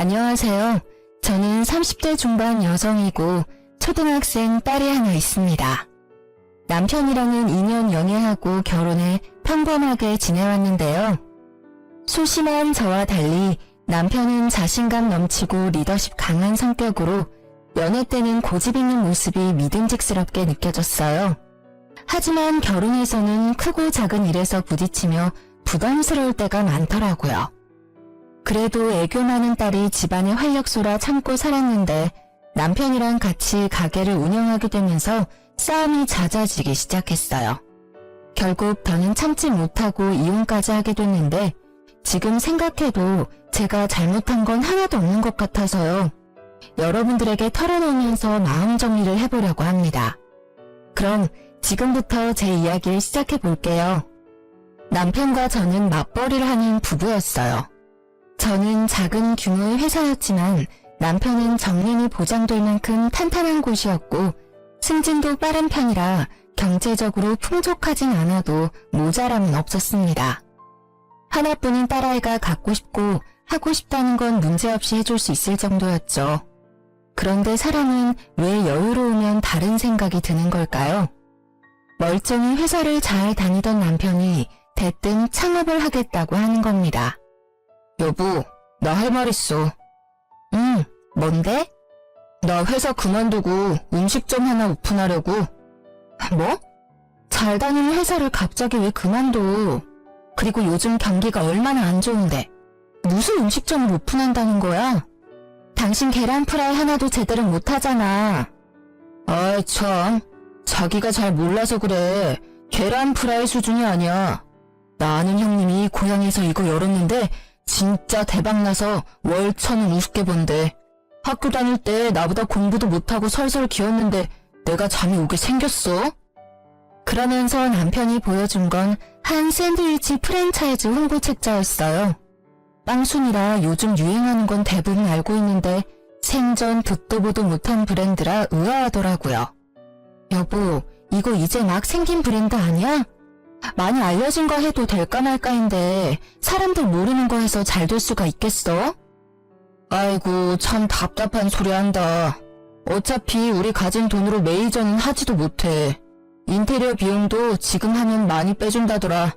안녕하세요. 저는 30대 중반 여성이고 초등학생 딸이 하나 있습니다. 남편이랑은 2년 연애하고 결혼해 평범하게 지내왔는데요. 소심한 저와 달리 남편은 자신감 넘치고 리더십 강한 성격으로 연애 때는 고집 있는 모습이 믿음직스럽게 느껴졌어요. 하지만 결혼해서는 크고 작은 일에서 부딪히며 부담스러울 때가 많더라고요. 그래도 애교 많은 딸이 집안의 활력소라 참고 살았는데 남편이랑 같이 가게를 운영하게 되면서 싸움이 잦아지기 시작했어요. 결국 더는 참지 못하고 이혼까지 하게 됐는데 지금 생각해도 제가 잘못한 건 하나도 없는 것 같아서요. 여러분들에게 털어놓으면서 마음 정리를 해보려고 합니다. 그럼 지금부터 제 이야기를 시작해 볼게요. 남편과 저는 맞벌이를 하는 부부였어요. 저는 작은 규모의 회사였지만 남편은 정년이 보장될 만큼 탄탄한 곳이었고 승진도 빠른 편이라 경제적으로 풍족하진 않아도 모자람은 없었습니다. 하나뿐인 딸아이가 갖고 싶고 하고 싶다는 건 문제없이 해줄 수 있을 정도였죠. 그런데 사람은 왜 여유로우면 다른 생각이 드는 걸까요? 멀쩡히 회사를 잘 다니던 남편이 대뜸 창업을 하겠다고 하는 겁니다. 여보, 나 할 말 있어. 뭔데? 나 회사 그만두고 음식점 하나 오픈하려고. 뭐? 잘 다니는 회사를 갑자기 왜 그만둬? 그리고 요즘 경기가 얼마나 안 좋은데 무슨 음식점을 오픈한다는 거야? 당신 계란 프라이 하나도 제대로 못하잖아. 아이 참, 자기가 잘 몰라서 그래. 계란 프라이 수준이 아니야. 나 아는 형님이 고향에서 이거 열었는데 진짜 대박나서 월 1,000원 우습게 번대. 학교 다닐 때 나보다 공부도 못하고 설설 기었는데 내가 잠이 오게 생겼어? 그러면서 남편이 보여준 건 한 샌드위치 프랜차이즈 홍보 책자였어요. 빵순이라 요즘 유행하는 건 대부분 알고 있는데 생전 듣도 보도 못한 브랜드라 의아하더라고요. 여보, 이거 이제 막 생긴 브랜드 아니야? 많이 알려진 거 해도 될까 말까인데 사람들 모르는 거 해서 잘 될 수가 있겠어? 아이고 참 답답한 소리 한다. 어차피 우리 가진 돈으로 매니저는 하지도 못해. 인테리어 비용도 지금 하면 많이 빼준다더라.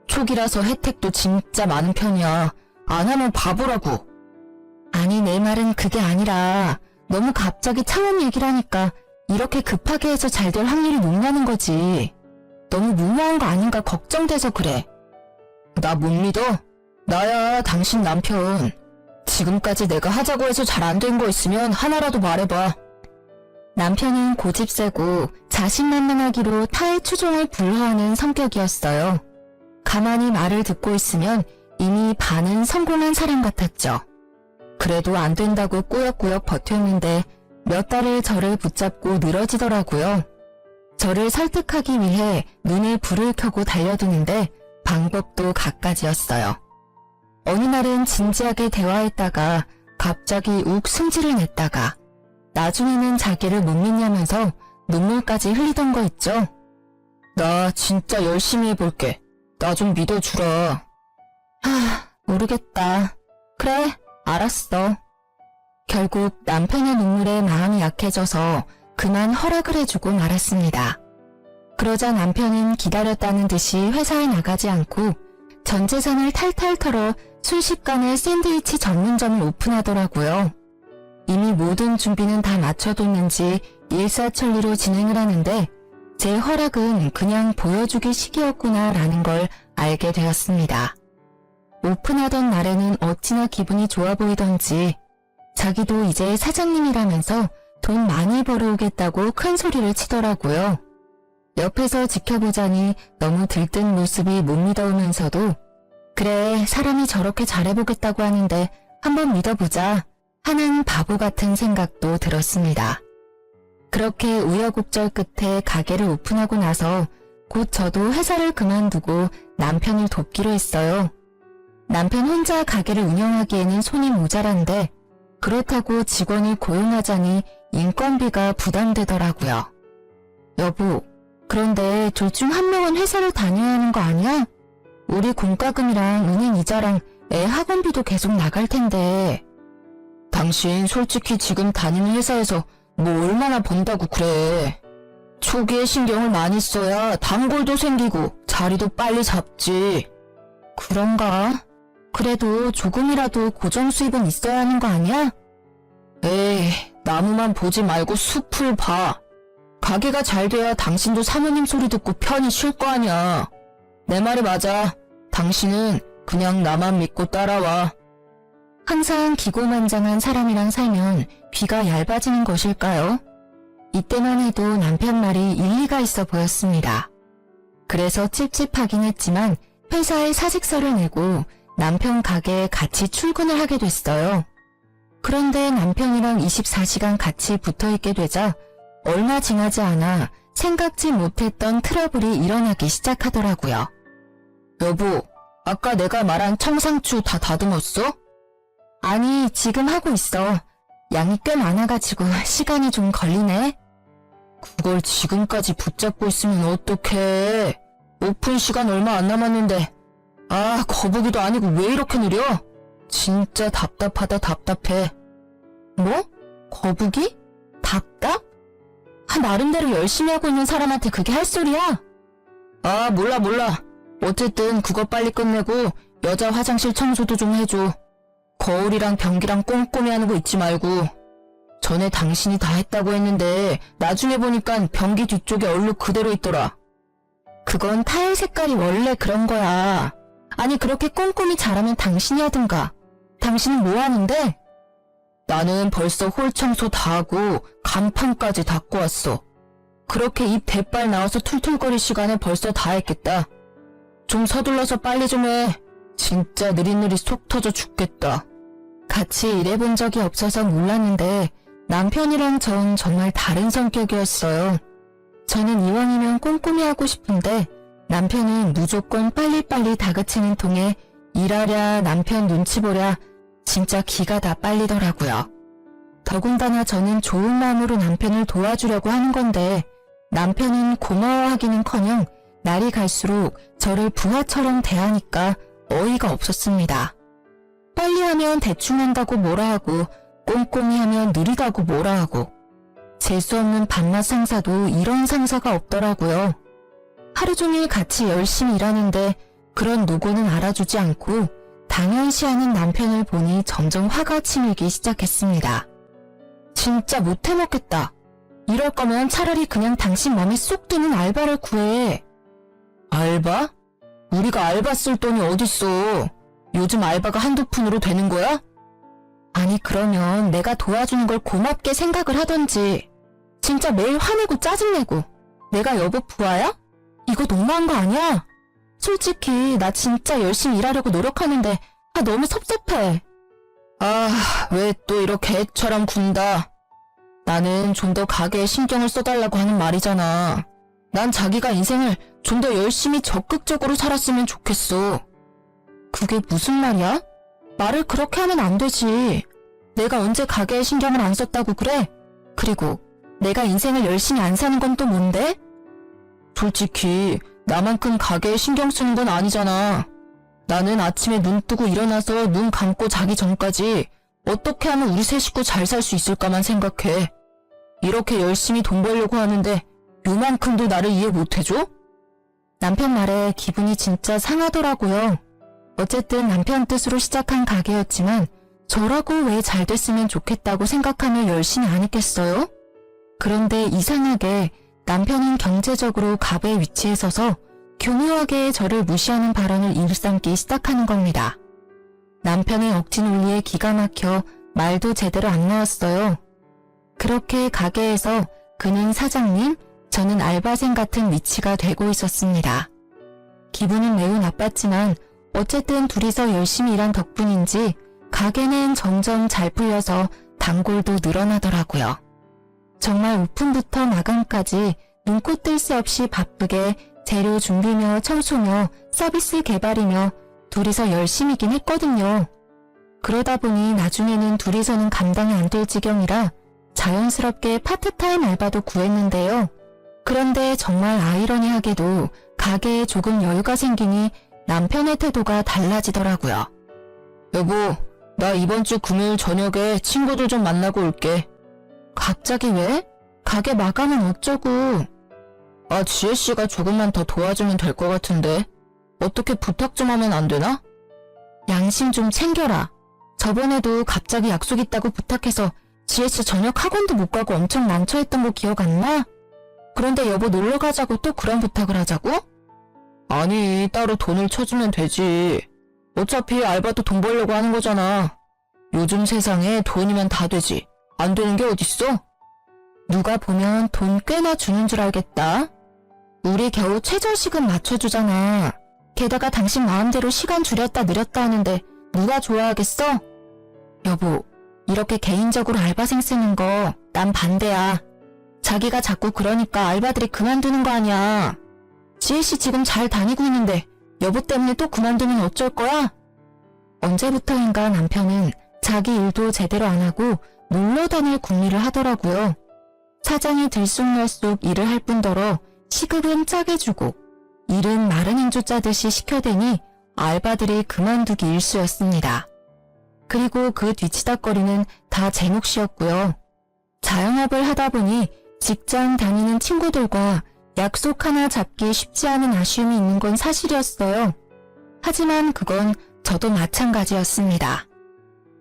초기라서 혜택도 진짜 많은 편이야. 안 하면 바보라고. 아니 내 말은 그게 아니라 너무 갑자기 창업 얘기를 하니까 이렇게 급하게 해서 잘 될 확률이 높냐는 거지. 너무 무모한 거 아닌가 걱정돼서 그래. 나 못 믿어? 나야 당신 남편. 지금까지 내가 하자고 해서 잘 안 된 거 있으면 하나라도 말해봐. 남편은 고집세고 자신만만하기로 타의 추종을 불허하는 성격이었어요. 가만히 말을 듣고 있으면 이미 반은 성공한 사람 같았죠. 그래도 안 된다고 꾸역꾸역 버텼는데 몇 달을 저를 붙잡고 늘어지더라고요. 저를 설득하기 위해 눈에 불을 켜고 달려드는데 방법도 갖가지였어요. 어느 날은 진지하게 대화했다가 갑자기 욱 승질을 냈다가 나중에는 자기를 못 믿냐면서 눈물까지 흘리던 거 있죠? 나 진짜 열심히 해볼게. 나 좀 믿어주라. 모르겠다. 그래, 알았어. 결국 남편의 눈물에 마음이 약해져서 그만 허락을 해주고 말았습니다. 그러자 남편은 기다렸다는 듯이 회사에 나가지 않고 전 재산을 탈탈 털어 순식간에 샌드위치 전문점을 오픈하더라고요. 이미 모든 준비는 다 마쳐뒀는지 일사천리로 진행을 하는데 제 허락은 그냥 보여주기 식이었구나 라는 걸 알게 되었습니다. 오픈하던 날에는 어찌나 기분이 좋아 보이던지 자기도 이제 사장님이라면서 돈 많이 벌어오겠다고 큰 소리를 치더라고요. 옆에서 지켜보자니 너무 들뜬 모습이 못 믿어오면서도 그래, 사람이 저렇게 잘해보겠다고 하는데 한번 믿어보자 하는 바보 같은 생각도 들었습니다. 그렇게 우여곡절 끝에 가게를 오픈하고 나서 곧 저도 회사를 그만두고 남편을 돕기로 했어요. 남편 혼자 가게를 운영하기에는 손이 모자란데 그렇다고 직원을 고용하자니 인건비가 부담되더라고요. 여보, 그런데 둘 중 한 명은 회사를 다녀야 하는 거 아니야? 우리 공과금이랑 은행 이자랑 애 학원비도 계속 나갈 텐데. 당신 솔직히 지금 다니는 회사에서 뭐 얼마나 번다고 그래. 초기에 신경을 많이 써야 단골도 생기고 자리도 빨리 잡지. 그런가? 그래도 조금이라도 고정 수입은 있어야 하는 거 아니야? 에이, 나무만 보지 말고 숲을 봐. 가게가 잘 돼야 당신도 사모님 소리 듣고 편히 쉴 거 아니야. 내 말이 맞아. 당신은 그냥 나만 믿고 따라와. 항상 기고만장한 사람이랑 살면 귀가 얇아지는 것일까요? 이때만 해도 남편 말이 일리가 있어 보였습니다. 그래서 찝찝하긴 했지만 회사에 사직서를 내고 남편 가게에 같이 출근을 하게 됐어요. 그런데 남편이랑 24시간 같이 붙어있게 되자 얼마 지나지 않아 생각지 못했던 트러블이 일어나기 시작하더라고요. 여보, 아까 내가 말한 청상추 다 다듬었어? 아니, 지금 하고 있어. 양이 꽤 많아가지고 시간이 좀 걸리네. 그걸 지금까지 붙잡고 있으면 어떡해. 오픈 시간 얼마 안 남았는데. 아, 거북이도 아니고 왜 이렇게 느려? 진짜 답답하다 답답해. 뭐? 거북이? 답답? 나름대로 열심히 하고 있는 사람한테 그게 할 소리야? 아, 몰라. 어쨌든 그거 빨리 끝내고 여자 화장실 청소도 좀 해줘. 거울이랑 변기랑 꼼꼼히 하는 거 잊지 말고. 전에 당신이 다 했다고 했는데 나중에 보니까 변기 뒤쪽에 얼룩 그대로 있더라. 그건 타일 색깔이 원래 그런 거야. 아니 그렇게 꼼꼼히 잘하면 당신이 하든가. 당신은 뭐 하는데? 나는 벌써 홀 청소 다 하고 간판까지 닦고 왔어. 그렇게 입 대빨 나와서 툴툴거릴 시간에 벌써 다 했겠다. 좀 서둘러서 빨리 좀 해. 진짜 느릿느릿 속 터져 죽겠다. 같이 일해본 적이 없어서 몰랐는데 남편이랑 전 정말 다른 성격이었어요. 저는 이왕이면 꼼꼼히 하고 싶은데 남편은 무조건 빨리빨리 다그치는 통에 일하랴 남편 눈치 보랴 진짜 기가 다 빨리더라고요. 더군다나 저는 좋은 마음으로 남편을 도와주려고 하는 건데 남편은 고마워하기는커녕 날이 갈수록 저를 부하처럼 대하니까 어이가 없었습니다. 빨리 하면 대충 한다고 뭐라 하고 꼼꼼히 하면 느리다고 뭐라 하고 재수없는 밤낮 상사도 이런 상사가 없더라고요. 하루 종일 같이 열심히 일하는데 그런 노고는 알아주지 않고 당연시하는 남편을 보니 점점 화가 치밀기 시작했습니다. 진짜 못해먹겠다. 이럴 거면 차라리 그냥 당신 맘에 쏙 드는 알바를 구해. 알바? 우리가 알바 쓸 돈이 어딨어. 요즘 알바가 한두 푼으로 되는 거야? 아니 그러면 내가 도와주는 걸 고맙게 생각을 하던지. 진짜 매일 화내고 짜증내고 내가 여보 부하야? 이거 너무한 거 아니야? 솔직히 나 진짜 열심히 일하려고 노력하는데 너무 섭섭해. 아, 왜 또 이렇게 애처럼 군다. 나는 좀 더 가게에 신경을 써달라고 하는 말이잖아. 난 자기가 인생을 좀 더 열심히 적극적으로 살았으면 좋겠어. 그게 무슨 말이야? 말을 그렇게 하면 안 되지. 내가 언제 가게에 신경을 안 썼다고 그래? 그리고 내가 인생을 열심히 안 사는 건 또 뭔데? 솔직히 나만큼 가게에 신경 쓰는 건 아니잖아. 나는 아침에 눈 뜨고 일어나서 눈 감고 자기 전까지 어떻게 하면 우리 세 식구 잘 살 수 있을까만 생각해. 이렇게 열심히 돈 벌려고 하는데 요만큼도 나를 이해 못해줘? 남편 말에 기분이 진짜 상하더라고요. 어쨌든 남편 뜻으로 시작한 가게였지만 저라고 왜 잘 됐으면 좋겠다고 생각하며 열심히 안 했겠어요? 그런데 이상하게 남편은 경제적으로 갑의 위치에 서서 교묘하게 저를 무시하는 발언을 일삼기 시작하는 겁니다. 남편의 억지 논리에 기가 막혀 말도 제대로 안 나왔어요. 그렇게 가게에서 그는 사장님, 저는 알바생 같은 위치가 되고 있었습니다. 기분은 매우 나빴지만 어쨌든 둘이서 열심히 일한 덕분인지 가게는 점점 잘 풀려서 단골도 늘어나더라고요. 정말 오픈부터 마감까지 눈코 뜰 새 없이 바쁘게 재료 준비며 청소며 서비스 개발이며 둘이서 열심히긴 했거든요. 그러다 보니 나중에는 둘이서는 감당이 안 될 지경이라 자연스럽게 파트타임 알바도 구했는데요. 그런데 정말 아이러니하게도 가게에 조금 여유가 생기니 남편의 태도가 달라지더라고요. 여보, 나 이번 주 금요일 저녁에 친구들 좀 만나고 올게. 갑자기 왜? 가게 마감은 어쩌고? 아, 지혜씨가 조금만 더 도와주면 될 것 같은데. 어떻게 부탁 좀 하면 안 되나? 양심 좀 챙겨라. 저번에도 갑자기 약속 있다고 부탁해서 지혜씨 저녁 학원도 못 가고 엄청 난처했던 거 기억 안 나? 그런데 여보 놀러 가자고 또 그런 부탁을 하자고? 아니, 따로 돈을 쳐주면 되지. 어차피 알바도 돈 벌려고 하는 거잖아. 요즘 세상에 돈이면 다 되지. 안 되는 게 어딨어? 누가 보면 돈 꽤나 주는 줄 알겠다. 우리 겨우 최저시급 맞춰주잖아. 게다가 당신 마음대로 시간 줄였다 늘렸다 하는데 누가 좋아하겠어? 여보, 이렇게 개인적으로 알바생 쓰는 거 난 반대야. 자기가 자꾸 그러니까 알바들이 그만두는 거 아니야. 지혜씨 지금 잘 다니고 있는데 여보 때문에 또 그만두면 어쩔 거야? 언제부터인가 남편은 자기 일도 제대로 안 하고 놀러 다닐 궁리를 하더라고요. 사장이 들쑥날쑥 일을 할 뿐더러 시급은 짜게 주고 일은 마른 행주 짜듯이 시켜대니 알바들이 그만두기 일쑤였습니다. 그리고 그 뒤치다거리는 다 제 몫이었고요. 자영업을 하다 보니 직장 다니는 친구들과 약속 하나 잡기 쉽지 않은 아쉬움이 있는 건 사실이었어요. 하지만 그건 저도 마찬가지였습니다.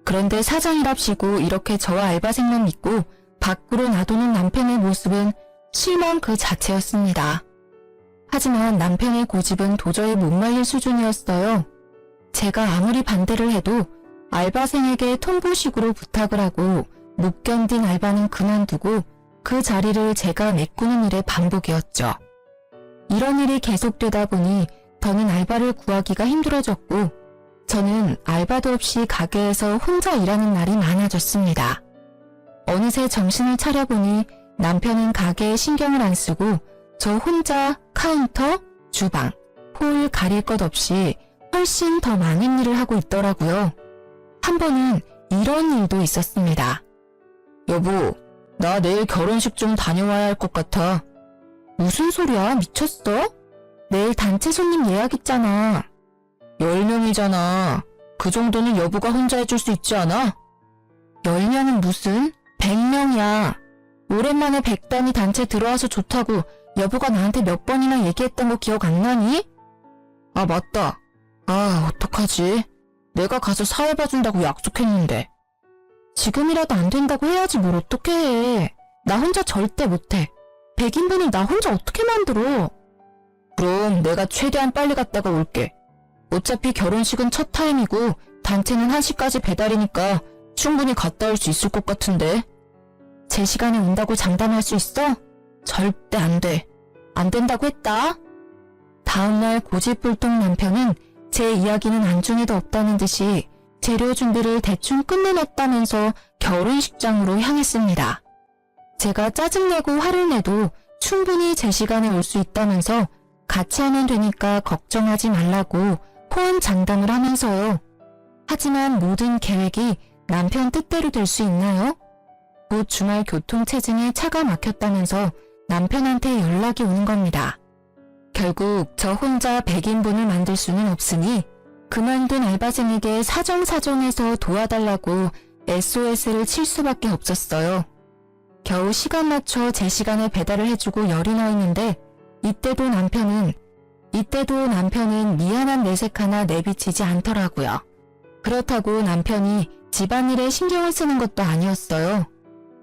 그런데 사장이랍시고 이렇게 저와 알바생만 믿고 밖으로 놔두는 남편의 모습은 실망 그 자체였습니다. 하지만 남편의 고집은 도저히 못 말릴 수준이었어요. 제가 아무리 반대를 해도 알바생에게 통보식으로 부탁을 하고 못 견딘 알바는 그만두고 그 자리를 제가 메꾸는 일의 반복이었죠. 이런 일이 계속되다 보니 더는 알바를 구하기가 힘들어졌고 저는 알바도 없이 가게에서 혼자 일하는 날이 많아졌습니다. 어느새 정신을 차려보니 남편은 가게에 신경을 안 쓰고 저 혼자 카운터, 주방, 홀 가릴 것 없이 훨씬 더 많은 일을 하고 있더라고요. 한 번은 이런 일도 있었습니다. 여보, 나 내일 결혼식 좀 다녀와야 할 것 같아. 무슨 소리야? 미쳤어? 내일 단체 손님 예약 있잖아. 10명이잖아. 그 정도는 여보가 혼자 해줄 수 있지 않아? 10명은 무슨? 100명이야. 오랜만에 100단위 단체 들어와서 좋다고 여보가 나한테 몇 번이나 얘기했던 거 기억 안 나니? 아, 맞다. 아, 어떡하지? 내가 가서 사회 봐준다고 약속했는데. 지금이라도 안 된다고 해야지 뭘 어떻게 해. 나 혼자 절대 못해. 100인분을 나 혼자 어떻게 만들어? 그럼 내가 최대한 빨리 갔다가 올게. 어차피 결혼식은 첫 타임이고 단체는 1시까지 배달이니까 충분히 갔다 올 수 있을 것 같은데. 제 시간에 온다고 장담할 수 있어? 절대 안 돼. 안 된다고 했다. 다음날 고집불통 남편은 제 이야기는 안중에도 없다는 듯이 재료 준비를 대충 끝내놨다면서 결혼식장으로 향했습니다. 제가 짜증내고 화를 내도 충분히 제 시간에 올 수 있다면서 같이 하면 되니까 걱정하지 말라고 호언장담을 하면서요. 하지만 모든 계획이 남편 뜻대로 될 수 있나요? 곧 주말 교통체증에 차가 막혔다면서 남편한테 연락이 오는 겁니다. 결국 저 혼자 100인분을 만들 수는 없으니 그만둔 알바생에게 사정사정해서 도와달라고 SOS를 칠 수밖에 없었어요. 겨우 시간 맞춰 제 시간에 배달을 해주고 열이 나 있는데 이때도 남편은 미안한 내색 하나 내비치지 않더라고요. 그렇다고 남편이 집안일에 신경을 쓰는 것도 아니었어요.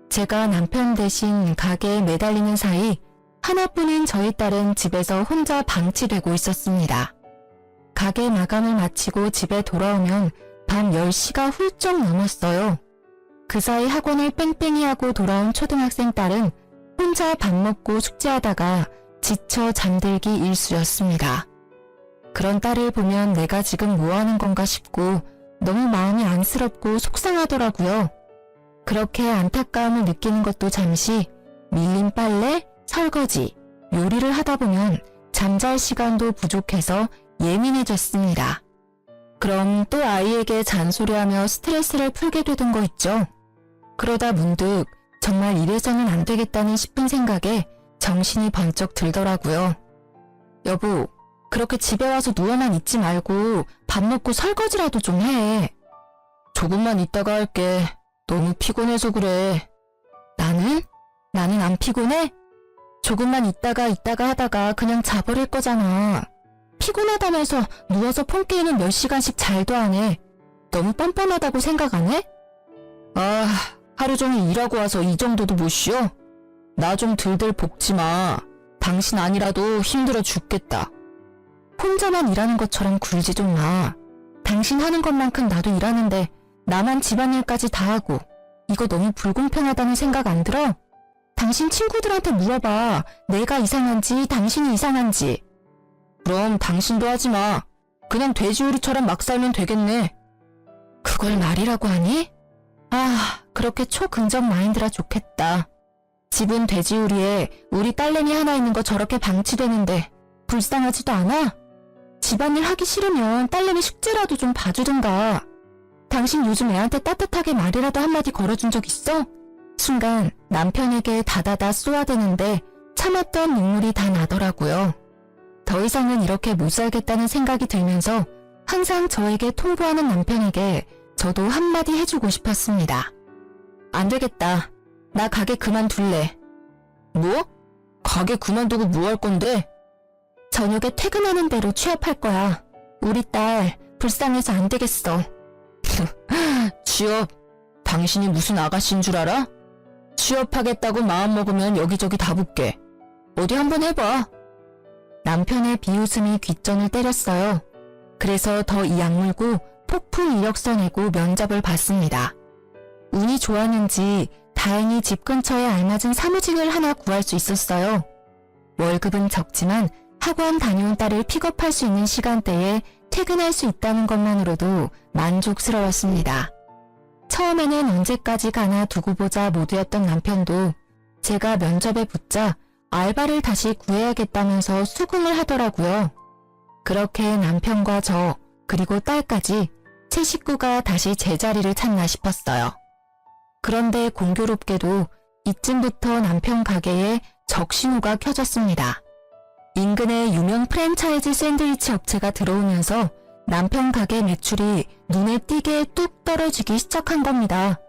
제가 남편 대신 가게에 매달리는 사이 하나뿐인 저희 딸은 집에서 혼자 방치되고 있었습니다. 가게 마감을 마치고 집에 돌아오면 밤 10시가 훌쩍 넘었어요. 그 사이 학원을 뺑뺑이 하고 돌아온 초등학생 딸은 혼자 밥 먹고 숙제하다가 지쳐 잠들기 일쑤였습니다. 그런 딸을 보면 내가 지금 뭐 하는 건가 싶고 너무 마음이 안쓰럽고 속상하더라고요. 그렇게 안타까움을 느끼는 것도 잠시 밀린 빨래, 설거지, 요리를 하다 보면 잠잘 시간도 부족해서 예민해졌습니다. 그럼 또 아이에게 잔소리하며 스트레스를 풀게 되던 거 있죠. 그러다 문득 정말 이래서는 안 되겠다는 싶은 생각에 정신이 번쩍 들더라고요. 여보, 그렇게 집에 와서 누워만 있지 말고 밥 먹고 설거지라도 좀 해. 조금만 있다가 할게. 너무 피곤해서 그래. 나는 안 피곤해? 조금만 있다가 하다가 그냥 자버릴 거잖아. 피곤하다면서 누워서 폰게임은 몇 시간씩 잘도 안 해. 너무 뻔뻔하다고 생각 안 해? 아, 하루 종일 일하고 와서 이 정도도 못 쉬어? 나 좀 들들 볶지 마. 당신 아니라도 힘들어 죽겠다. 혼자만 일하는 것처럼 굴지 좀 마. 당신 하는 것만큼 나도 일하는데 나만 집안일까지 다 하고 이거 너무 불공평하다는 생각 안 들어? 당신 친구들한테 물어봐. 내가 이상한지 당신이 이상한지. 그럼 당신도 하지 마. 그냥 돼지우리처럼 막 살면 되겠네. 그걸 말이라고 하니? 아, 그렇게 초긍정 마인드라 좋겠다. 집은 돼지우리에 우리 딸내미 하나 있는 거 저렇게 방치되는데 불쌍하지도 않아? 집안일 하기 싫으면 딸내미 숙제라도 좀 봐주든가. 당신 요즘 애한테 따뜻하게 말이라도 한마디 걸어준 적 있어? 순간 남편에게 다다다 쏘아대는데 참았던 눈물이 다 나더라고요. 더 이상은 이렇게 못 살겠다는 생각이 들면서 항상 저에게 통보하는 남편에게 저도 한마디 해주고 싶었습니다. 안 되겠다. 나 가게 그만둘래. 뭐? 가게 그만두고 뭐 할 건데? 저녁에 퇴근하는 대로 취업할 거야. 우리 딸 불쌍해서 안 되겠어. 취업? 당신이 무슨 아가씨인 줄 알아? 취업하겠다고 마음먹으면 여기저기 다 붙게. 어디 한번 해봐. 남편의 비웃음이 귓전을 때렸어요. 그래서 더 이 악물고 폭풍 이력서 내고 면접을 봤습니다. 운이 좋았는지 다행히 집 근처에 알맞은 사무직을 하나 구할 수 있었어요. 월급은 적지만 학원 다녀온 딸을 픽업할 수 있는 시간대에 퇴근할 수 있다는 것만으로도 만족스러웠습니다. 처음에는 언제까지 가나 두고 보자 모드였던 남편도 제가 면접에 붙자 알바를 다시 구해야겠다면서 수긍을 하더라고요. 그렇게 남편과 저 그리고 딸까지 세 식구가 다시 제자리를 찾나 싶었어요. 그런데 공교롭게도 이쯤부터 남편 가게에 적신호가 켜졌습니다. 인근의 유명 프랜차이즈 샌드위치 업체가 들어오면서 남편 가게 매출이 눈에 띄게 뚝 떨어지기 시작한 겁니다.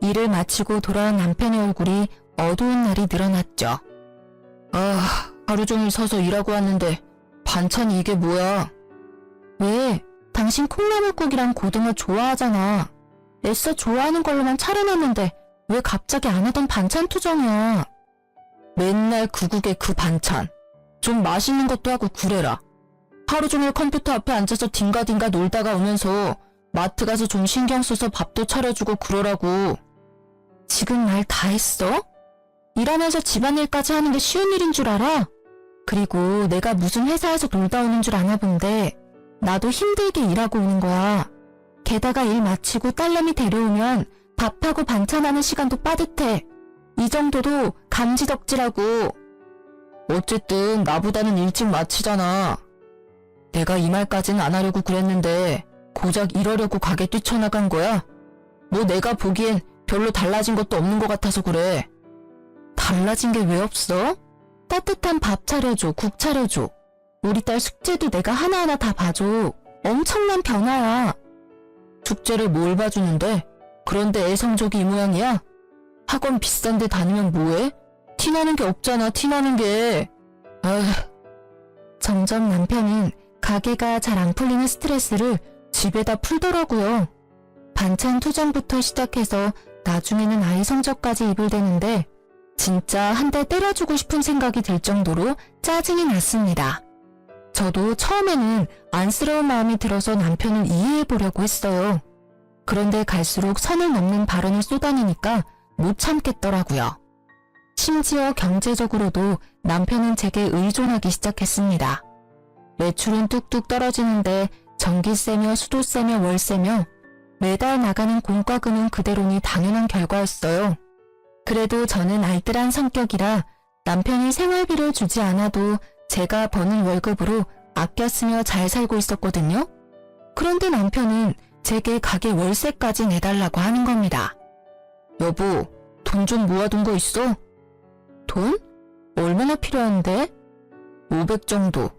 일을 마치고 돌아온 남편의 얼굴이 어두운 날이 늘어났죠. 아, 하루 종일 서서 일하고 왔는데 반찬이 이게 뭐야? 왜? 당신 콩나물국이랑 고등어 좋아하잖아. 애써 좋아하는 걸로만 차려놨는데 왜 갑자기 안 하던 반찬 투정이야? 맨날 그 국에 그 반찬. 좀 맛있는 것도 하고 그래라. 하루 종일 컴퓨터 앞에 앉아서 딩가딩가 놀다가 오면서 마트 가서 좀 신경 써서 밥도 차려주고 그러라고. 지금 말 다 했어? 일하면서 집안일까지 하는 게 쉬운 일인 줄 알아? 그리고 내가 무슨 회사에서 놀다 오는 줄 아나 본데 나도 힘들게 일하고 오는 거야. 게다가 일 마치고 딸내미 데려오면 밥하고 반찬하는 시간도 빠듯해. 이 정도도 감지덕지라고. 어쨌든 나보다는 일찍 마치잖아. 내가 이 말까지는 안 하려고 그랬는데 고작 이러려고 가게 뛰쳐나간 거야? 뭐 내가 보기엔 별로 달라진 것도 없는 것 같아서 그래. 달라진 게 왜 없어? 따뜻한 밥 차려줘, 국 차려줘. 우리 딸 숙제도 내가 하나하나 다 봐줘. 엄청난 변화야. 숙제를 뭘 봐주는데? 그런데 애 성적이 이 모양이야? 학원 비싼데 다니면 뭐해? 티나는 게 없잖아, 티나는 게. 아휴. 점점 남편은 가게가 잘 안 풀리는 스트레스를 집에다 풀더라고요. 반찬 투정부터 시작해서 나중에는 아이 성적까지 입을 대는데 진짜 한 대 때려주고 싶은 생각이 들 정도로 짜증이 났습니다. 저도 처음에는 안쓰러운 마음이 들어서 남편을 이해해보려고 했어요. 그런데 갈수록 선을 넘는 발언을 쏟아내니까 못 참겠더라고요. 심지어 경제적으로도 남편은 제게 의존하기 시작했습니다. 매출은 뚝뚝 떨어지는데 전기세며 수도세며 월세며 매달 나가는 공과금은 그대로니 당연한 결과였어요. 그래도 저는 알뜰한 성격이라 남편이 생활비를 주지 않아도 제가 버는 월급으로 아껴 쓰며 잘 살고 있었거든요. 그런데 남편은 제게 가게 월세까지 내달라고 하는 겁니다. 여보, 돈 좀 모아둔 거 있어? 돈? 얼마나 필요한데? 500 정도.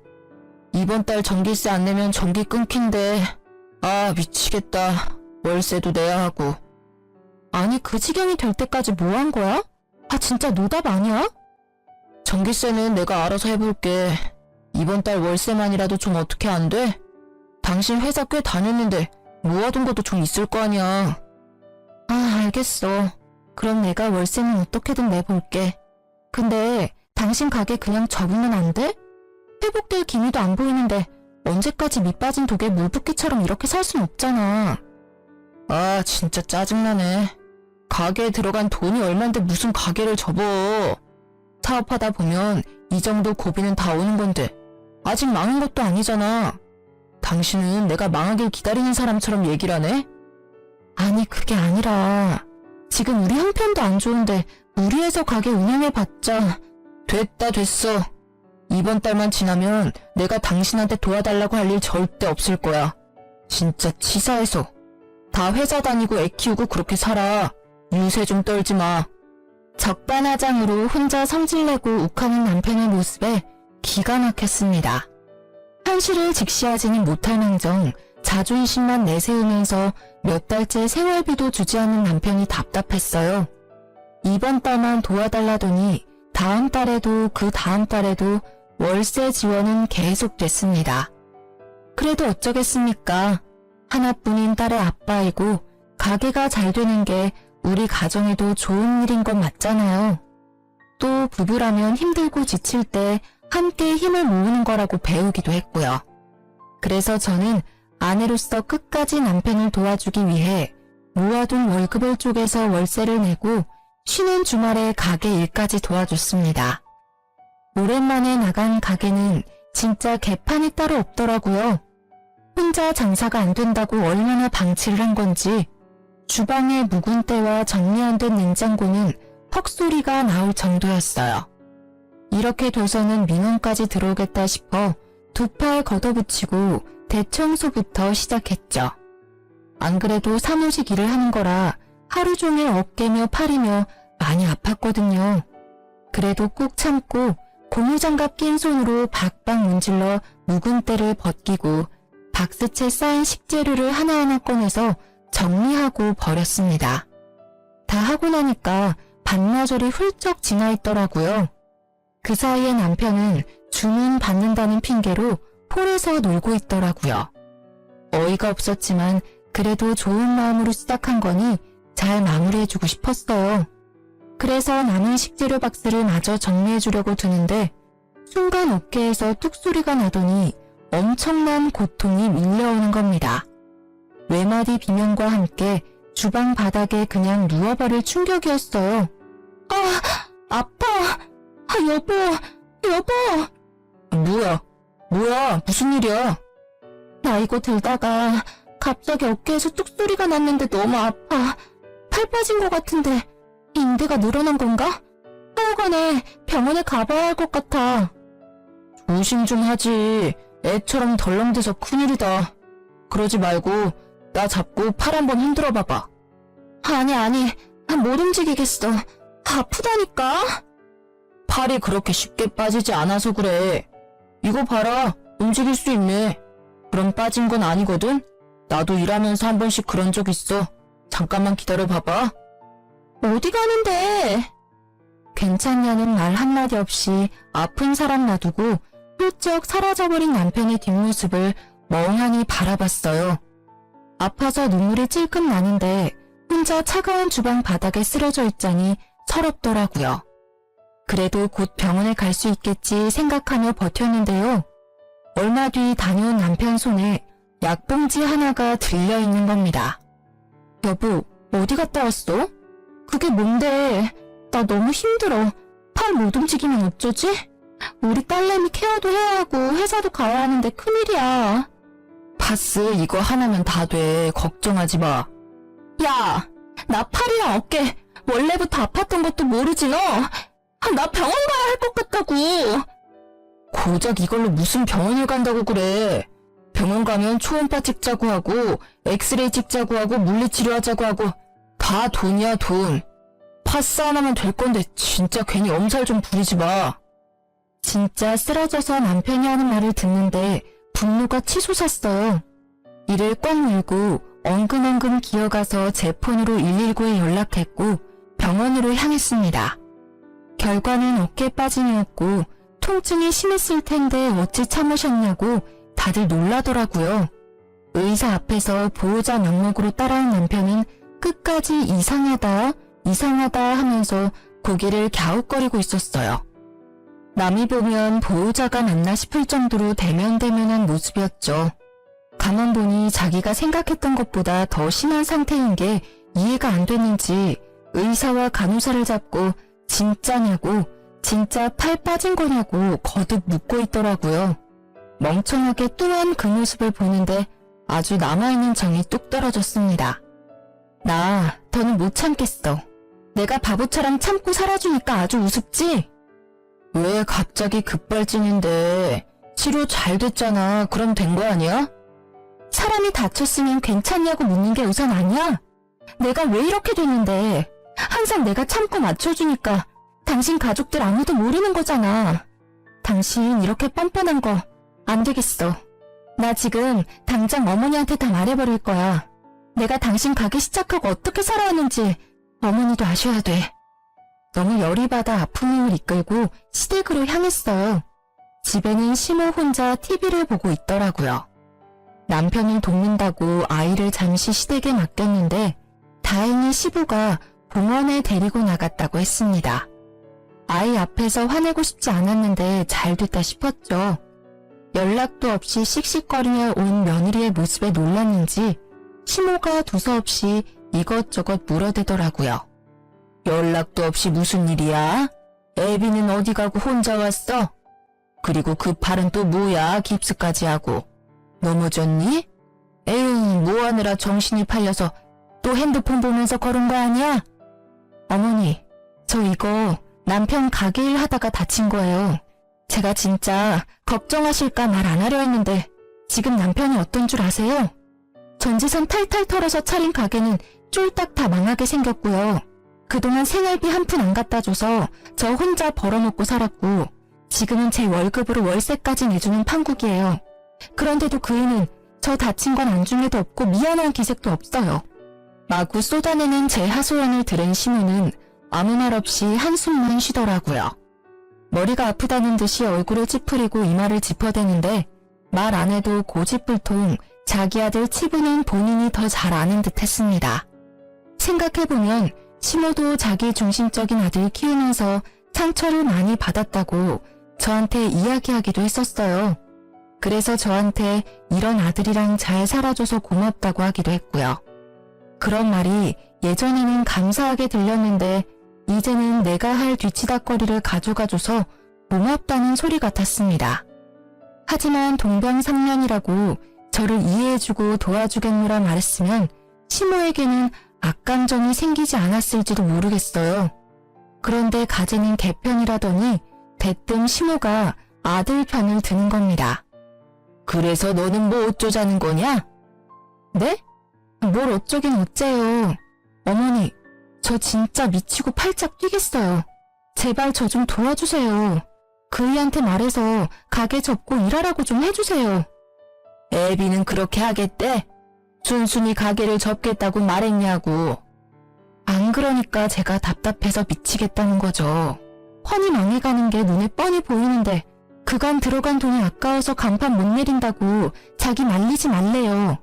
이번 달 전기세 안 내면 전기 끊긴대. 아, 미치겠다. 월세도 내야 하고. 아니 그 지경이 될 때까지 뭐 한 거야? 아 진짜 노답 아니야? 전기세는 내가 알아서 해볼게. 이번 달 월세만이라도 좀 어떻게 안 돼? 당신 회사 꽤 다녔는데 모아둔 것도 좀 있을 거 아니야. 아 알겠어. 그럼 내가 월세는 어떻게든 내볼게. 근데 당신 가게 그냥 접으면 안 돼? 회복될 기미도 안 보이는데 언제까지 밑 빠진 독에 물 붓기처럼 이렇게 살 순 없잖아. 아 진짜 짜증나네. 가게에 들어간 돈이 얼만데 무슨 가게를 접어. 사업하다 보면 이 정도 고비는 다 오는 건데 아직 망한 것도 아니잖아. 당신은 내가 망하길 기다리는 사람처럼 얘기를 하네? 아니 그게 아니라 지금 우리 형편도 안 좋은데 무리해서 가게 운영해봤자. 됐어. 이번 달만 지나면 내가 당신한테 도와달라고 할 일 절대 없을 거야. 진짜 치사해서. 다 회사 다니고 애 키우고 그렇게 살아. 유세 좀 떨지 마. 적반하장으로 혼자 성질내고 욱하는 남편의 모습에 기가 막혔습니다. 현실을 직시하지는 못할 망정 자존심만 내세우면서 몇 달째 생활비도 주지 않는 남편이 답답했어요. 이번 달만 도와달라더니 다음 달에도 그 다음 달에도 월세 지원은 계속됐습니다. 그래도 어쩌겠습니까? 하나뿐인 딸의 아빠이고 가게가 잘 되는 게 우리 가정에도 좋은 일인 건 맞잖아요. 또 부부라면 힘들고 지칠 때 함께 힘을 모으는 거라고 배우기도 했고요. 그래서 저는 아내로서 끝까지 남편을 도와주기 위해 모아둔 월급을 쪼개서 월세를 내고 쉬는 주말에 가게 일까지 도와줬습니다. 오랜만에 나간 가게는 진짜 개판이 따로 없더라고요. 혼자 장사가 안 된다고 얼마나 방치를 한 건지 주방에 묵은 때와 정리 안 된 냉장고는 헉소리가 나올 정도였어요. 이렇게 돼서는 민원까지 들어오겠다 싶어 두 팔 걷어붙이고 대청소부터 시작했죠. 안 그래도 사무직 일을 하는 거라 하루 종일 어깨며 팔이며 많이 아팠거든요. 그래도 꾹 참고 고무장갑 낀 손으로 박박 문질러 묵은 때를 벗기고 박스채 쌓인 식재료를 하나하나 꺼내서 정리하고 버렸습니다. 다 하고 나니까 반나절이 훌쩍 지나 있더라고요. 그 사이에 남편은 주문 받는다는 핑계로 홀에서 놀고 있더라고요. 어이가 없었지만 그래도 좋은 마음으로 시작한 거니 잘 마무리해주고 싶었어요. 그래서 남은 식재료 박스를 마저 정리해주려고 드는데 순간 어깨에서 뚝소리가 나더니 엄청난 고통이 밀려오는 겁니다. 외마디 비명과 함께 주방 바닥에 그냥 누워버릴 충격이었어요. 아, 아파. 아, 여보. 뭐야, 무슨 일이야? 나 이거 들다가 갑자기 어깨에서 뚝소리가 났는데 너무 아파. 팔 빠진 것 같은데 인대가 늘어난 건가? 하여간에 병원에 가봐야 할 것 같아. 조심 좀 하지. 애처럼 덜렁대서 큰일이다. 그러지 말고 나 잡고 팔 한번 흔들어 봐봐. 아니, 못 움직이겠어. 아프다니까? 팔이 그렇게 쉽게 빠지지 않아서 그래. 이거 봐라, 움직일 수 있네. 그럼 빠진 건 아니거든? 나도 일하면서 한 번씩 그런 적 있어. 잠깐만 기다려 봐봐. 어디 가는데? 괜찮냐는 말 한마디 없이 아픈 사람 놔두고 훌쩍 사라져버린 남편의 뒷모습을 멍하니 바라봤어요. 아파서 눈물이 찔끔 나는데 혼자 차가운 주방 바닥에 쓰러져 있자니 서럽더라고요. 그래도 곧 병원에 갈 수 있겠지 생각하며 버텼는데요. 얼마 뒤 다녀온 남편 손에 약봉지 하나가 들려있는 겁니다. 여보, 어디 갔다 왔어? 그게 뭔데? 나 너무 힘들어. 팔 못 움직이면 어쩌지? 우리 딸내미 케어도 해야 하고 회사도 가야 하는데 큰일이야. 파스 이거 하나면 다 돼. 걱정하지 마. 야, 나 팔이랑 어깨 원래부터 아팠던 것도 모르지 너? 나 병원 가야 할 것 같다고. 고작 이걸로 무슨 병원을 간다고 그래. 병원 가면 초음파 찍자고 하고 엑스레이 찍자고 하고 물리치료하자고 하고 다 돈이야 돈. 파스 하나면 될 건데 진짜 괜히 엄살 좀 부리지 마. 진짜 쓰러져서 남편이 하는 말을 듣는데 분노가 치솟았어요. 이를 꽉 물고 엉금엉금 기어가서 제 폰으로 119에 연락했고 병원으로 향했습니다. 결과는 어깨 빠짐이었고 통증이 심했을 텐데 어찌 참으셨냐고 다들 놀라더라고요. 의사 앞에서 보호자 명목으로 따라온 남편은 끝까지 이상하다 하면서 고개를 갸웃거리고 있었어요. 남이 보면 보호자가 맞나 싶을 정도로 대면대면한 모습이었죠. 가만 보니 자기가 생각했던 것보다 더 심한 상태인 게 이해가 안 됐는지 의사와 간호사를 잡고 진짜냐고, 진짜 팔 빠진 거냐고 거듭 묻고 있더라고요. 멍청하게 또한 그 모습을 보는데 아주 남아있는 정이 뚝 떨어졌습니다. 나 더는 못 참겠어. 내가 바보처럼 참고 살아주니까 아주 우습지? 왜 갑자기 급발진인데? 치료 잘 됐잖아. 그럼 된 거 아니야? 사람이 다쳤으면 괜찮냐고 묻는 게 우선 아니야? 내가 왜 이렇게 됐는데? 항상 내가 참고 맞춰주니까 당신 가족들 아무도 모르는 거잖아. 당신 이렇게 뻔뻔한 거 안 되겠어. 나 지금 당장 어머니한테 다 말해버릴 거야. 내가 당신 가게 시작하고 어떻게 살아왔는지 어머니도 아셔야 돼. 너무 열이 받아 아픔을 이끌고 시댁으로 향했어요. 집에는 시모 혼자 TV를 보고 있더라고요. 남편을 돕는다고 아이를 잠시 시댁에 맡겼는데 다행히 시부가 공원에 데리고 나갔다고 했습니다. 아이 앞에서 화내고 싶지 않았는데 잘 됐다 싶었죠. 연락도 없이 씩씩거리며 온 며느리의 모습에 놀랐는지 시모가 두서없이 이것저것 물어대더라고요. 연락도 없이 무슨 일이야? 애비는 어디 가고 혼자 왔어? 그리고 그 팔은 또 뭐야? 깁스까지 하고. 넘어졌니? 에휴, 뭐 하느라 정신이 팔려서 또 핸드폰 보면서 걸은 거 아니야? 어머니, 저 이거 남편 가게 일 하다가 다친 거예요. 제가 진짜 걱정하실까 말 안 하려 했는데 지금 남편이 어떤 줄 아세요? 전재산 탈탈 털어서 차린 가게는 쫄딱 다 망하게 생겼고요. 그동안 생활비 한 푼 안 갖다 줘서 저 혼자 벌어먹고 살았고 지금은 제 월급으로 월세까지 내주는 판국이에요. 그런데도 그 애는 저 다친 건 안중에도 없고 미안한 기색도 없어요. 마구 쏟아내는 제 하소연을 들은 시모는 아무 말 없이 한숨만 쉬더라고요. 머리가 아프다는 듯이 얼굴을 찌푸리고 이마를 짚어대는데 말 안 해도 고집불통 자기 아들 치부는 본인이 더 잘 아는 듯 했습니다. 생각해보면 시모도 자기 중심적인 아들 키우면서 상처를 많이 받았다고 저한테 이야기하기도 했었어요. 그래서 저한테 이런 아들이랑 잘 살아줘서 고맙다고 하기도 했고요. 그런 말이 예전에는 감사하게 들렸는데 이제는 내가 할 뒤치다꺼리를 가져가줘서 고맙다는 소리 같았습니다. 하지만 동병상련이라고 저를 이해해주고 도와주겠노라 말했으면 시모에게는 악감정이 생기지 않았을지도 모르겠어요. 그런데 가재는 개편이라더니 대뜸 시모가 아들 편을 드는 겁니다. 그래서 너는 뭐 어쩌자는 거냐? 네? 뭘 어쩌긴 어째요. 어머니, 저 진짜 미치고 팔짝 뛰겠어요. 제발 저 좀 도와주세요. 그이한테 말해서 가게 접고 일하라고 좀 해주세요. 애비는 그렇게 하겠대? 순순히 가게를 접겠다고 말했냐고. 안 그러니까 제가 답답해서 미치겠다는 거죠. 훤히 망해가는 게 눈에 뻔히 보이는데 그간 들어간 돈이 아까워서 간판 못 내린다고 자기 말리지 말래요.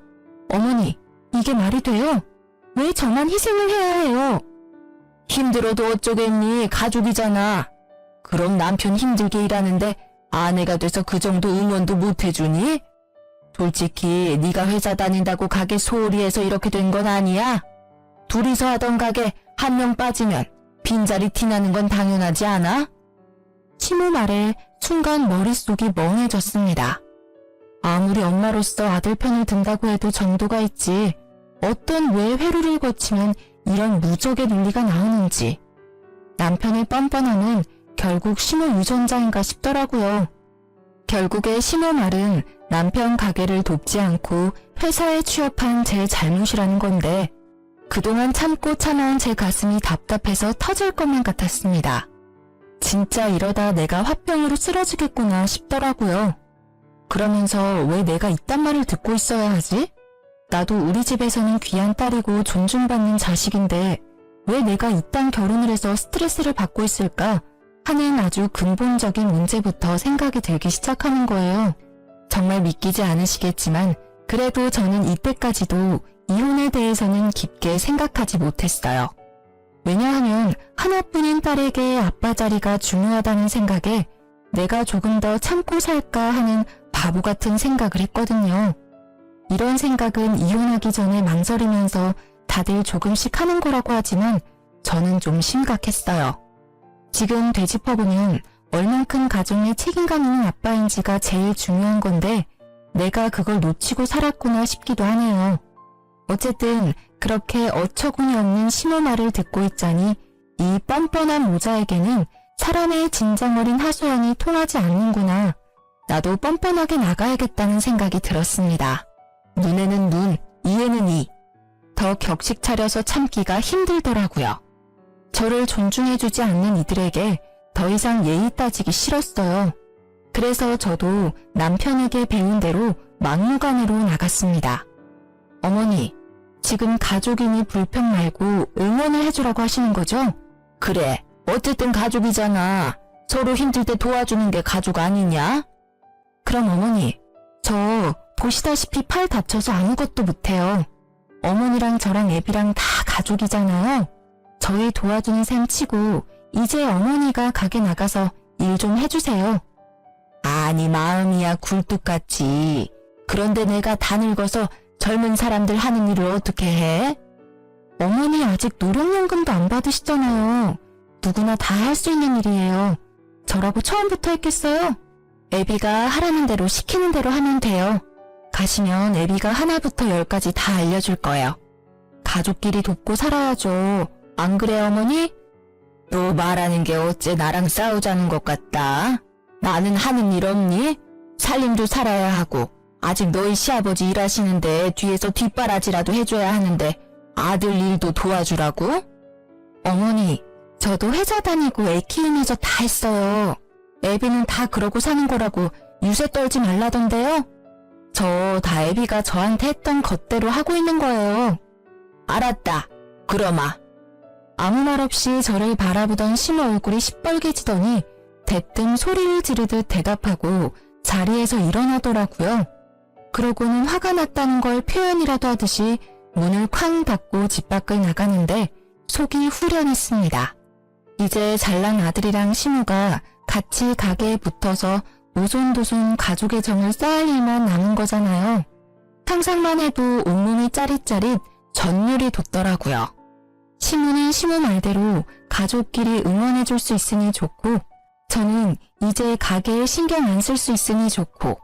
어머니, 이게 말이 돼요? 왜 저만 희생을 해야 해요? 힘들어도 어쩌겠니? 가족이잖아. 그럼 남편 힘들게 일하는데 아내가 돼서 그 정도 응원도 못 해주니? 솔직히 네가 회사 다닌다고 가게 소홀히 해서 이렇게 된 건 아니야. 둘이서 하던 가게 한 명 빠지면 빈자리 티나는 건 당연하지 않아? 시모 말에 순간 머릿속이 멍해졌습니다. 아무리 엄마로서 아들 편을 든다고 해도 정도가 있지. 어떤 왜 회로를 거치면 이런 무적의 논리가 나오는지. 남편의 뻔뻔함은 결국 시모 유전자인가 싶더라고요. 결국에 시모 말은 남편 가게를 돕지 않고 회사에 취업한 제 잘못이라는 건데 그동안 참고 참아온 제 가슴이 답답해서 터질 것만 같았습니다. 진짜 이러다 내가 화병으로 쓰러지겠구나 싶더라고요. 그러면서 왜 내가 이딴 말을 듣고 있어야 하지? 나도 우리 집에서는 귀한 딸이고 존중받는 자식인데 왜 내가 이딴 결혼을 해서 스트레스를 받고 있을까 하는 아주 근본적인 문제부터 생각이 들기 시작하는 거예요. 정말 믿기지 않으시겠지만 그래도 저는 이때까지도 이혼에 대해서는 깊게 생각하지 못했어요. 왜냐하면 하나뿐인 딸에게 아빠 자리가 중요하다는 생각에 내가 조금 더 참고 살까 하는 바보 같은 생각을 했거든요. 이런 생각은 이혼하기 전에 망설이면서 다들 조금씩 하는 거라고 하지만 저는 좀 심각했어요. 지금 되짚어보면 얼만큼 가정에 책임감 있는 아빠인지가 제일 중요한 건데 내가 그걸 놓치고 살았구나 싶기도 하네요. 어쨌든 그렇게 어처구니 없는 심호 말을 듣고 있자니 이 뻔뻔한 모자에게는 사람의 진정 어린 하소연이 통하지 않는구나. 나도 뻔뻔하게 나가야겠다는 생각이 들었습니다. 눈에는 눈, 이에는 이. 더 격식 차려서 참기가 힘들더라고요. 저를 존중해주지 않는 이들에게 더 이상 예의 따지기 싫었어요. 그래서 저도 남편에게 배운 대로 막무가내로 나갔습니다. 어머니, 지금 가족이니 불평 말고 응원을 해주라고 하시는 거죠? 그래, 어쨌든 가족이잖아. 서로 힘들 때 도와주는 게 가족 아니냐? 그럼 어머니, 저 보시다시피 팔 다쳐서 아무것도 못해요. 어머니랑 저랑 애비랑 다 가족이잖아요. 저희 도와주는 셈 치고 이제 어머니가 가게 나가서 일 좀 해주세요. 아니 마음이야 굴뚝같이. 그런데 내가 다 늙어서 젊은 사람들 하는 일을 어떻게 해? 어머니 아직 노령연금도 안 받으시잖아요. 누구나 다 할 수 있는 일이에요. 저라고 처음부터 했겠어요? 애비가 하라는 대로 시키는 대로 하면 돼요. 가시면 애비가 하나부터 열까지 다 알려줄 거예요. 가족끼리 돕고 살아야죠. 안 그래 어머니? 너 말하는 게 어째 나랑 싸우자는 것 같다. 나는 하는 일 없니? 살림도 살아야 하고 아직 너희 시아버지 일하시는데 뒤에서 뒷바라지라도 해줘야 하는데 아들 일도 도와주라고? 어머니, 저도 회사 다니고 애 키우면서 다 했어요. 애비는 다 그러고 사는 거라고 유세 떨지 말라던데요? 저 다 애비가 저한테 했던 것대로 하고 있는 거예요. 알았다. 그러마. 아무 말 없이 저를 바라보던 심호 얼굴이 시뻘개지더니 대뜸 소리를 지르듯 대답하고 자리에서 일어나더라고요. 그러고는 화가 났다는 걸 표현이라도 하듯이 문을 쾅 닫고 집 밖을 나가는데 속이 후련했습니다. 이제 잘난 아들이랑 심호가 같이 가게에 붙어서 오손도손 가족의 정을 쌓을 일만 남은 거잖아요. 상상만 해도 온몸이 짜릿짜릿 전율이 돋더라고요. 심호는 심호 말대로 가족끼리 응원해줄 수 있으니 좋고 저는 이제 가게에 신경 안 쓸 수 있으니 좋고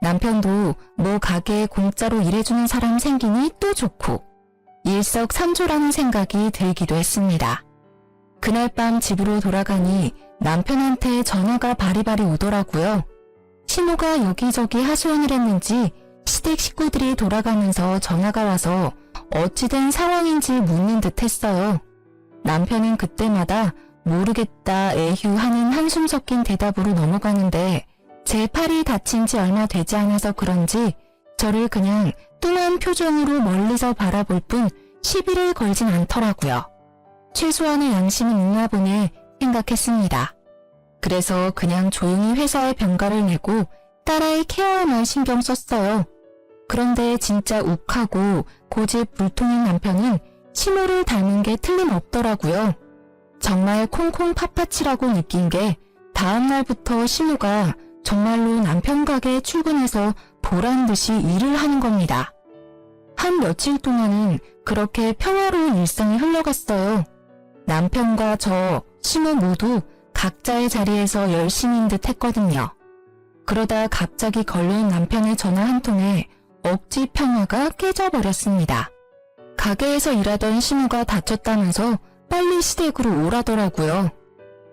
남편도 뭐 가게에 공짜로 일해주는 사람 생기니 또 좋고 일석삼조라는 생각이 들기도 했습니다. 그날 밤 집으로 돌아가니 남편한테 전화가 바리바리 오더라고요. 심호가 여기저기 하소연을 했는지 시댁 식구들이 돌아가면서 전화가 와서 어찌된 상황인지 묻는 듯 했어요. 남편은 그때마다 모르겠다 에휴 하는 한숨 섞인 대답으로 넘어가는데 제 팔이 다친 지 얼마 되지 않아서 그런지 저를 그냥 뚱한 표정으로 멀리서 바라볼 뿐 시비를 걸진 않더라고요. 최소한의 양심은 있나 보네 생각했습니다. 그래서 그냥 조용히 회사에 병가를 내고 딸아이 케어에만 신경 썼어요. 그런데 진짜 욱하고 고집 불통인 남편은 심호를 닮은 게 틀림없더라고요. 정말 콩콩 팥팥이라고 느낀 게 다음날부터 심호가 정말로 남편 가게에 출근해서 보란 듯이 일을 하는 겁니다. 한 며칠 동안은 그렇게 평화로운 일상이 흘러갔어요. 남편과 저, 심호 모두 각자의 자리에서 열심인 듯 했거든요. 그러다 갑자기 걸려온 남편의 전화 한 통에 억지 평화가 깨져버렸습니다. 가게에서 일하던 심호가 다쳤다면서 빨리 시댁으로 오라더라고요.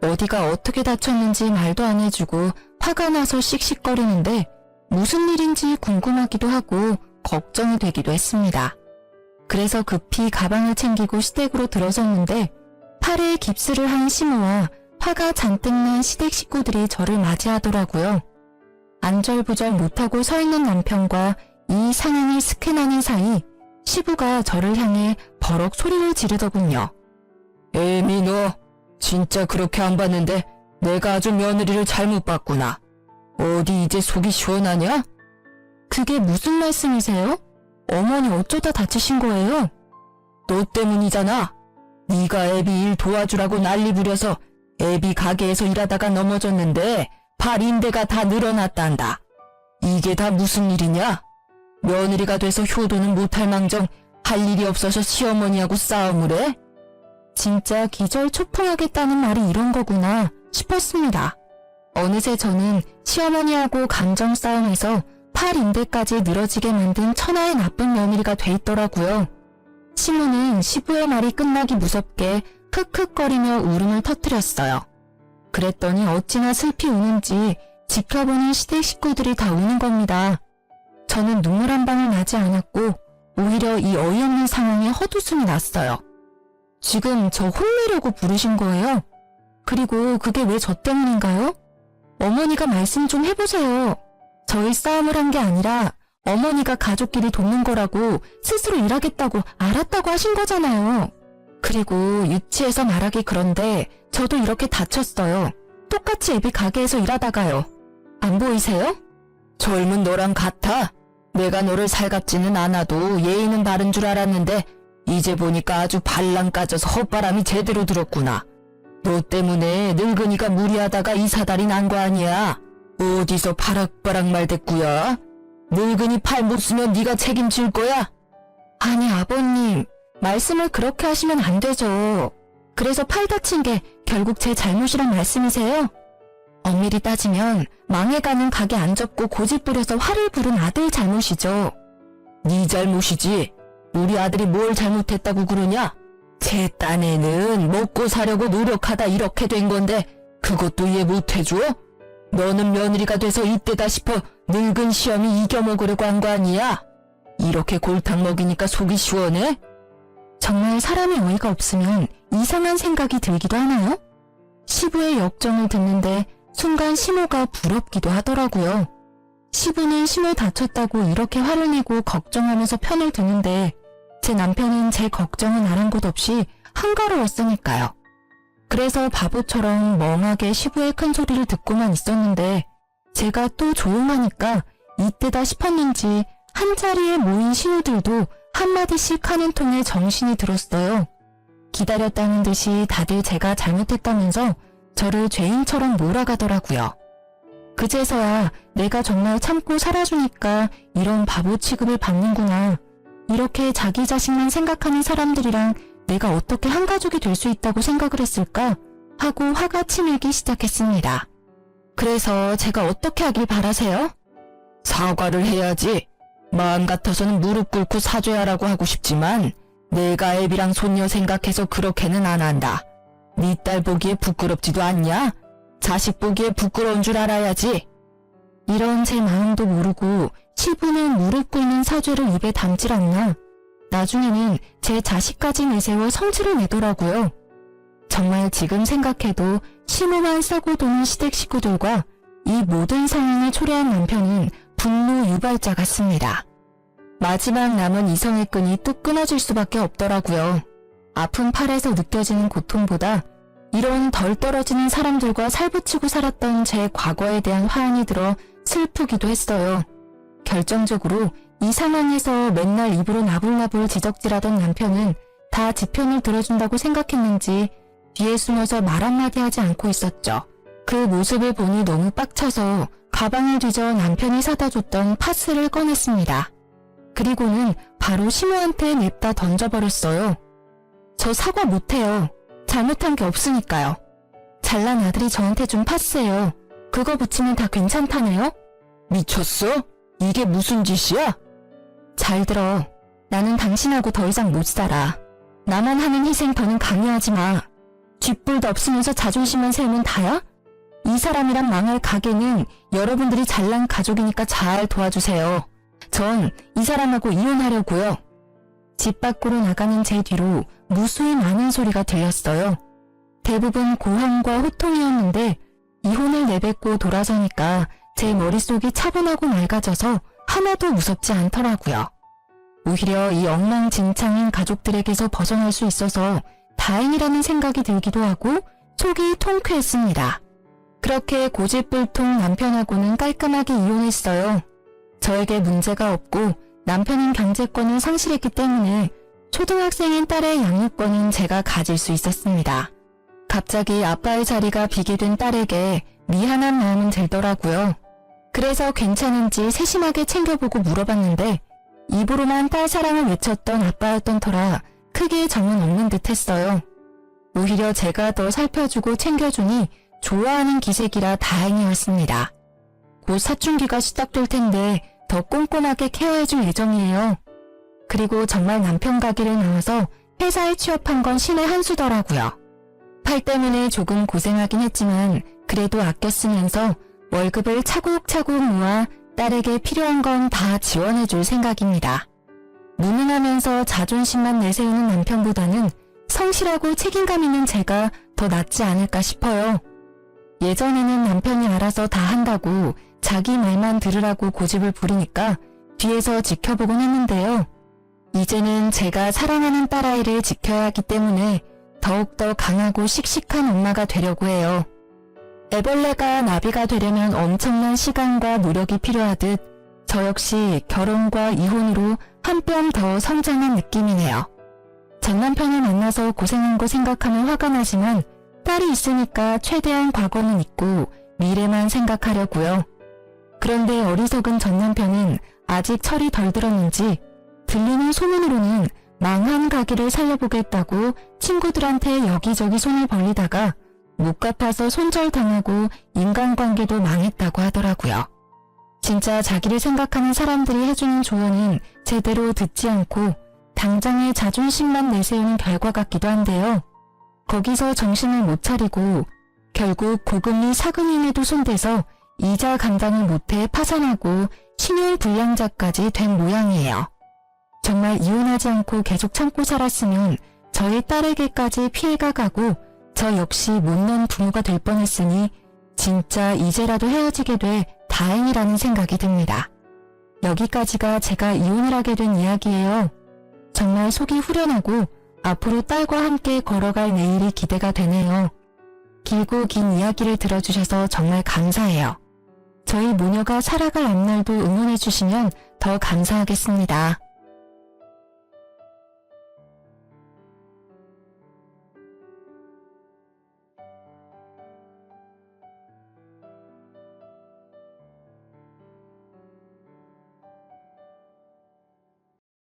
어디가 어떻게 다쳤는지 말도 안 해주고 화가 나서 씩씩거리는데 무슨 일인지 궁금하기도 하고 걱정이 되기도 했습니다. 그래서 급히 가방을 챙기고 시댁으로 들어섰는데 팔에 깁스를 한 심호와 화가 잔뜩 난 시댁 식구들이 저를 맞이하더라고요. 안절부절 못하고 서 있는 남편과 이 상황을 스캔하는 사이 시부가 저를 향해 버럭 소리를 지르더군요. 에미 너 진짜 그렇게 안 봤는데 내가 아주 며느리를 잘못 봤구나. 어디 이제 속이 시원하냐? 그게 무슨 말씀이세요? 어머니 어쩌다 다치신 거예요? 너 때문이잖아. 네가 애비 일 도와주라고 난리 부려서 애비 가게에서 일하다가 넘어졌는데 발 인대가 다 늘어났단다. 이게 다 무슨 일이냐? 며느리가 돼서 효도는 못할 망정 할 일이 없어서 시어머니하고 싸움을 해? 진짜 기절초풍하겠다는 말이 이런 거구나 싶었습니다. 어느새 저는 시어머니하고 감정 싸움에서 팔 인대까지 늘어지게 만든 천하의 나쁜 며느리가 돼 있더라고요. 시모는 시부의 말이 끝나기 무섭게 크크거리며 울음을 터뜨렸어요. 그랬더니 어찌나 슬피 우는지 지켜보는 시댁 식구들이 다 우는 겁니다. 저는 눈물 한 방울 나지 않았고 오히려 이 어이없는 상황에 헛웃음이 났어요. 지금 저 혼내려고 부르신 거예요? 그리고 그게 왜 저 때문인가요? 어머니가 말씀 좀 해보세요. 저희 싸움을 한 게 아니라 어머니가 가족끼리 돕는 거라고 스스로 일하겠다고 알았다고 하신 거잖아요. 그리고 유치해서 말하기 그런데 저도 이렇게 다쳤어요. 똑같이 애비 가게에서 일하다가요. 안 보이세요? 젊은 너랑 같아. 내가 너를 살갑지는 않아도 예의는 바른 줄 알았는데 이제 보니까 아주 발랑 까져서 헛바람이 제대로 들었구나. 너 때문에 늙은이가 무리하다가 이 사달이 난 거 아니야. 어디서 바락바락 말댔구야. 늙은이 팔 못 쓰면 네가 책임질 거야? 아니 아버님, 말씀을 그렇게 하시면 안 되죠. 그래서 팔 다친 게 결국 제 잘못이란 말씀이세요? 엄밀히 따지면 망해가는 가게 안 접고 고집 부려서 화를 부른 아들 잘못이죠. 네 잘못이지. 우리 아들이 뭘 잘못했다고 그러냐? 제 딴에는 먹고 사려고 노력하다 이렇게 된 건데 그것도 이해 못해줘? 너는 며느리가 돼서 이때다 싶어 늙은 시험이 이겨먹으려고 한 거 아니야? 이렇게 골탕 먹이니까 속이 시원해? 정말 사람이 어이가 없으면 이상한 생각이 들기도 하나요? 시부의 역정을 듣는데 순간 시모가 부럽기도 하더라고요. 시부는 시모 다쳤다고 이렇게 화를 내고 걱정하면서 편을 드는데 제 남편은 제 걱정은 아랑곳 없이 한가로웠으니까요. 그래서 바보처럼 멍하게 시부의 큰 소리를 듣고만 있었는데 제가 또 조용하니까 이때다 싶었는지 한자리에 모인 신우들도 한마디씩 하는 통에 정신이 들었어요. 기다렸다는 듯이 다들 제가 잘못했다면서 저를 죄인처럼 몰아가더라고요. 그제서야 내가 정말 참고 살아주니까 이런 바보 취급을 받는구나. 이렇게 자기 자신만 생각하는 사람들이랑 내가 어떻게 한 가족이 될 수 있다고 생각을 했을까 하고 화가 치밀기 시작했습니다. 그래서 제가 어떻게 하길 바라세요? 사과를 해야지. 마음 같아서는 무릎 꿇고 사죄하라고 하고 싶지만 내가 애비랑 손녀 생각해서 그렇게는 안 한다. 네 딸 보기에 부끄럽지도 않냐? 자식 보기에 부끄러운 줄 알아야지. 이런 제 마음도 모르고 시부는 무릎 꿇는 사죄를 입에 담질 않나. 나중에는 제 자식까지 내세워 성질을 내더라고요. 정말 지금 생각해도 시모만 싸고 도는 시댁 식구들과 이 모든 상황을 초래한 남편은 분노 유발자 같습니다. 마지막 남은 이성의 끈이 뚝 끊어질 수밖에 없더라고요. 아픈 팔에서 느껴지는 고통보다 이런 덜 떨어지는 사람들과 살붙이고 살았던 제 과거에 대한 화환이 들어 슬프기도 했어요. 결정적으로 이 상황에서 맨날 입으로 나불나불 지적질하던 남편은 다 지 편을 들어준다고 생각했는지 뒤에 숨어서 말 한마디 하지 않고 있었죠. 그 모습을 보니 너무 빡쳐서 가방을 뒤져 남편이 사다 줬던 파스를 꺼냈습니다. 그리고는 바로 시모한테 냅다 던져버렸어요. 저 사과 못해요. 잘못한 게 없으니까요. 잘난 아들이 저한테 준 파스예요. 그거 붙이면 다 괜찮다네요? 미쳤어? 이게 무슨 짓이야? 잘 들어. 나는 당신하고 더 이상 못 살아. 나만 하는 희생 더는 강요하지 마. 뒷불도 없으면서 자존심만 세우면 다야? 이 사람이란 망할 가게는 여러분들이 잘난 가족이니까 잘 도와주세요. 전 이 사람하고 이혼하려고요. 집 밖으로 나가는 제 뒤로 무수히 많은 소리가 들렸어요. 대부분 고함과 호통이었는데 이혼을 내뱉고 돌아서니까 제 머릿속이 차분하고 맑아져서 하나도 무섭지 않더라고요. 오히려 이 엉망진창인 가족들에게서 벗어날 수 있어서 다행이라는 생각이 들기도 하고 속이 통쾌했습니다. 그렇게 고집불통 남편하고는 깔끔하게 이혼했어요. 저에게 문제가 없고 남편은 경제권을 상실했기 때문에 초등학생인 딸의 양육권은 제가 가질 수 있었습니다. 갑자기 아빠의 자리가 비게 된 딸에게 미안한 마음은 들더라고요. 그래서 괜찮은지 세심하게 챙겨보고 물어봤는데 입으로만 딸 사랑을 외쳤던 아빠였던 터라 크게 정은 없는 듯 했어요. 오히려 제가 더 살펴주고 챙겨주니 좋아하는 기색이라 다행이었습니다. 곧 사춘기가 시작될 텐데 더 꼼꼼하게 케어해줄 예정이에요. 그리고 정말 남편 가기를 나와서 회사에 취업한 건 신의 한 수더라고요. 팔 때문에 조금 고생하긴 했지만 그래도 아껴 쓰면서 월급을 차곡차곡 모아 딸에게 필요한 건 다 지원해줄 생각입니다. 무능하면서 자존심만 내세우는 남편보다는 성실하고 책임감 있는 제가 더 낫지 않을까 싶어요. 예전에는 남편이 알아서 다 한다고 자기 말만 들으라고 고집을 부리니까 뒤에서 지켜보곤 했는데요. 이제는 제가 사랑하는 딸아이를 지켜야 하기 때문에 더욱더 강하고 씩씩한 엄마가 되려고 해요. 애벌레가 나비가 되려면 엄청난 시간과 노력이 필요하듯 저 역시 결혼과 이혼으로 한 뼘 더 성장한 느낌이네요. 전 남편을 만나서 고생한 거 생각하면 화가 나지만 딸이 있으니까 최대한 과거는 잊고 미래만 생각하려고요. 그런데 어리석은 전 남편은 아직 철이 덜 들었는지 들리는 소문으로는 망한 가게를 살려보겠다고 친구들한테 여기저기 손을 벌리다가 못 갚아서 손절당하고 인간관계도 망했다고 하더라고요. 진짜 자기를 생각하는 사람들이 해주는 조언은 제대로 듣지 않고 당장의 자존심만 내세우는 결과 같기도 한데요. 거기서 정신을 못 차리고 결국 고금리 사금융에도 손대서 이자 감당을 못해 파산하고 신용불량자까지 된 모양이에요. 정말 이혼하지 않고 계속 참고 살았으면 저희 딸에게까지 피해가 가고 저 역시 못난 부모가 될 뻔했으니 진짜 이제라도 헤어지게 돼 다행이라는 생각이 듭니다. 여기까지가 제가 이혼을 하게 된 이야기예요. 정말 속이 후련하고 앞으로 딸과 함께 걸어갈 내일이 기대가 되네요. 길고 긴 이야기를 들어주셔서 정말 감사해요. 저희 모녀가 살아갈 앞날도 응원해주시면 더 감사하겠습니다.